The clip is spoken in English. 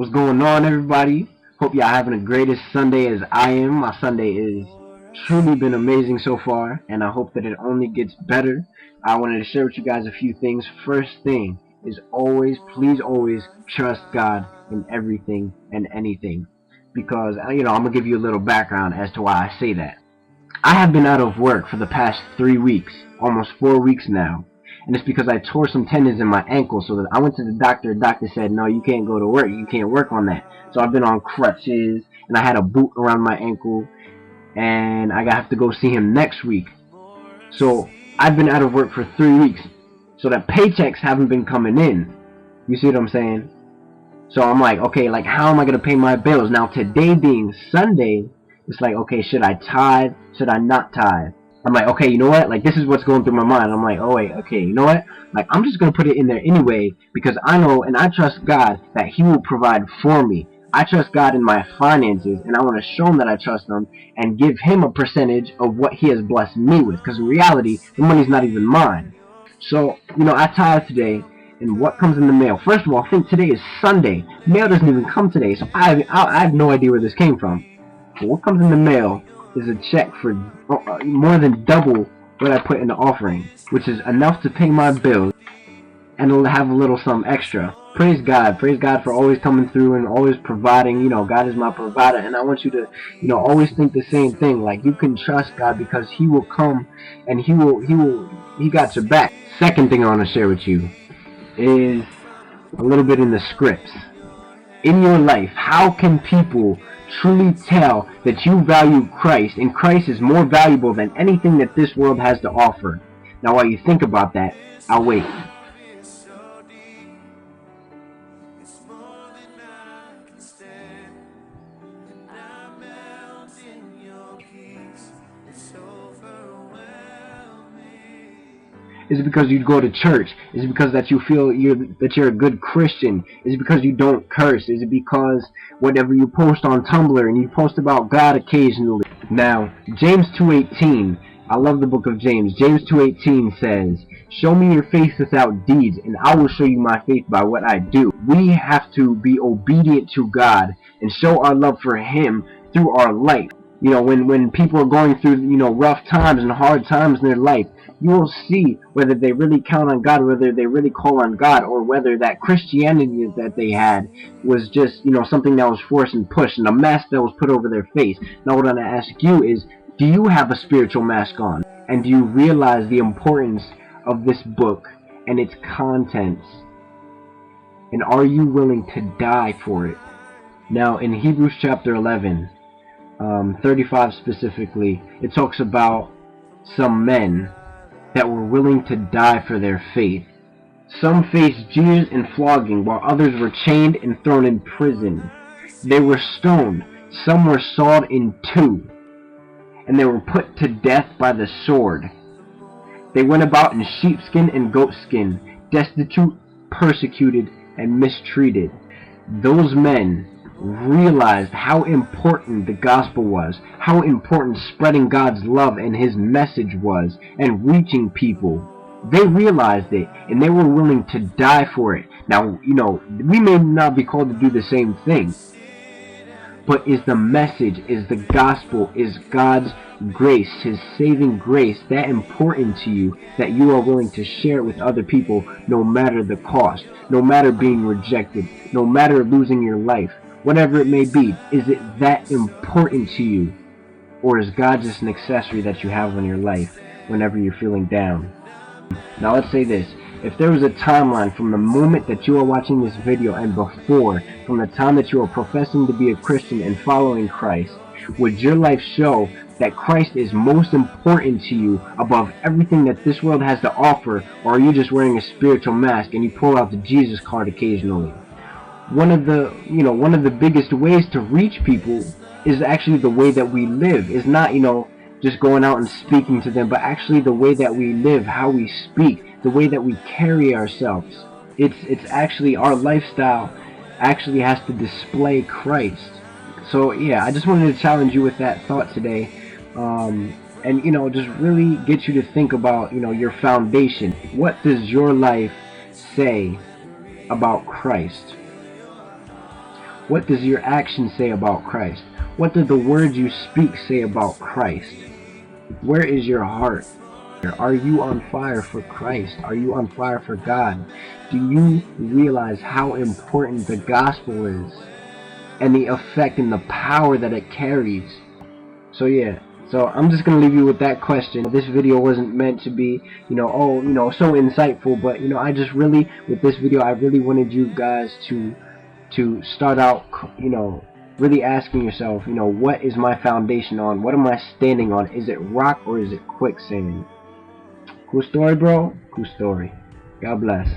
What's going on, everybody? Hope y'all having the greatest Sunday as I am. My Sunday is truly been amazing so far, and I hope that it only gets better. I wanted to share with you guys a few things. First thing is please always trust God in everything and anything. Because, I'm going to give you a little background as to why I say that. I have been out of work for the past 3 weeks, almost 4 weeks now. And it's because I tore some tendons in my ankle, so that I went to the doctor. The doctor said, no, you can't go to work. You can't work on that. So I've been on crutches, and I had a boot around my ankle, and I have to go see him next week. So I've been out of work for 3 weeks, so that paychecks haven't been coming in. You see what I'm saying? So I'm like, okay, like how am I going to pay my bills? Now today being Sunday, it's like, okay, should I tithe? Should I not tithe? I'm like, okay, you know what? Like, this is what's going through my mind. I'm like, oh, wait, okay, you know what? Like, I'm just going to put it in there anyway because I know and I trust God that He will provide for me. I trust God in my finances, and I want to show Him that I trust Him and give Him a percentage of what He has blessed me with, because in reality, the money's not even mine. So, I tithe today, and what comes in the mail? First of all, I think today is Sunday. Mail doesn't even come today, so I have no idea where this came from. But what comes in the mail is a check for more than double what I put in the offering, which is enough to pay my bills and it'll have a little something extra. Praise God for always coming through and always providing. God is my provider, and I want you to, always think the same thing. Like, you can trust God because He will come and He got your back. Second thing I want to share with you is a little bit in the scripts. In your life, how can people truly tell that you value Christ and Christ is more valuable than anything that this world has to offer? Now, while you think about that, I'll wait. Is it because you go to church? Is it because that you feel that you're a good Christian? Is it because you don't curse? Is it because whatever you post on Tumblr and you post about God occasionally? Now, James 2:18, I love the book of James. James 2:18 says, "Show me your faith without deeds, and I will show you my faith by what I do." We have to be obedient to God and show our love for Him through our life. When people are going through, rough times and hard times in their life, you will see whether they really count on God, whether they really call on God, or whether that Christianity that they had was just, something that was forced and pushed and a mask that was put over their face. Now what I'm going to ask you is, do you have a spiritual mask on? And do you realize the importance of this book and its contents? And are you willing to die for it? Now in Hebrews chapter 11, 35 specifically, it talks about some men that were willing to die for their faith. Some faced jeers and flogging, while others were chained and thrown in prison. They were stoned, some were sawed in two, and they were put to death by the sword. They went about in sheepskin and goatskin, destitute, persecuted, and mistreated. Those men realized how important the gospel was, how important spreading God's love and His message was, and reaching people. They realized it, and they were willing to die for it. Now, we may not be called to do the same thing, but is the message, is the gospel, is God's grace, His saving grace, that important to you that you are willing to share it with other people, no matter the cost, no matter being rejected, no matter losing your life? Whatever it may be, is it that important to you? Or is God just an accessory that you have in your life whenever you're feeling down? Now let's say this. If there was a timeline from the moment that you are watching this video and before, from the time that you are professing to be a Christian and following Christ, would your life show that Christ is most important to you above everything that this world has to offer? Or are you just wearing a spiritual mask and you pull out the Jesus card occasionally? One of the biggest ways to reach people is actually the way that we live. It's not, just going out and speaking to them, but actually the way that we live, how we speak, the way that we carry ourselves. It's actually our lifestyle actually has to display Christ. So yeah, I just wanted to challenge you with that thought today. And just really get you to think about, your foundation. What does your life say about Christ? What does your action say about Christ? What do the words you speak say about Christ? Where is your heart? Are you on fire for Christ? Are you on fire for God? Do you realize how important the gospel is and the effect and the power that it carries? So yeah, so I'm just gonna leave you with that question. This video wasn't meant to be, so insightful, but I just really, with this video, I really wanted you guys to start out, really asking yourself, what is my foundation on? What am I standing on? Is it rock or is it quicksand? Cool story, bro. Cool story. God bless.